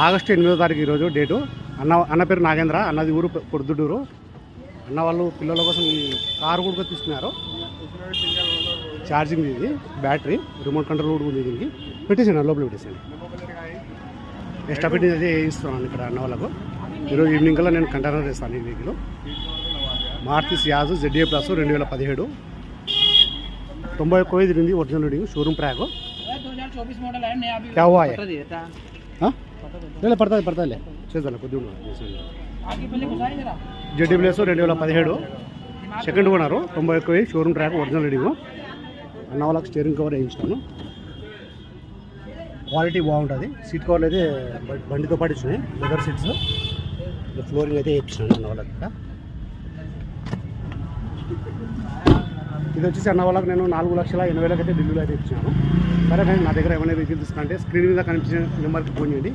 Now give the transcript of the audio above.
August 8వ తారీఖు ఈరోజు డేటు. అన్న పేరు నాగేంద్ర, అన్నది ఊరు పొద్దుటూరు. అన్న వాళ్ళు పిల్లల కోసం ఈ కారు కూడా తీసుకున్నారు. ఛార్జింగ్ ఇది, బ్యాటరీ, రిమోట్ కంట్రోల్ కూడా ఉంది. దీనికి పెట్టేసాను, లోపల పెట్టేసాను. ఎక్స్ట్రా ఫిట్టింగ్ అయితే ఇస్తున్నాను ఇక్కడ అన్న వాళ్ళకు. ఈరోజు ఈవినింగ్ కల్లా నేను కంటైనర్ వేస్తాను. ఈ vehicle Maruti Ciaz ZA plus 2017 91 తిరిగింది. Original reading, showroom track. क्या हुआ है? పడుతుంది చేద్దాం కొద్దిగా. ZA ప్లస్ 2017 సెకండ్ కొన్నారు. 91 షోరూమ్ ట్రాక్, ఒరిజినల్ రీడింగ్. అన్న వాళ్ళకి స్టీరింగ్ కవర్ వేయించాను. క్వాలిటీ బాగుంటుంది. సీట్ కవర్లు అయితే బండితో పాటు ఇచ్చినాయి, లెదర్ సీట్స్. ఫ్లోరింగ్ అయితే వేయించాను అన్న వాళ్ళకి. ఇది వచ్చేసి అన్న వాళ్ళకి నేను 4,80,000 అయితే ఢిల్లీలో అయితే ఇచ్చాను. సరే నా దగ్గర ఏమైనా వెహికల్ తీసుకుంటే స్క్రీన్ మీద కనిపించిన నెంబర్కి ఫోన్ చేయండి.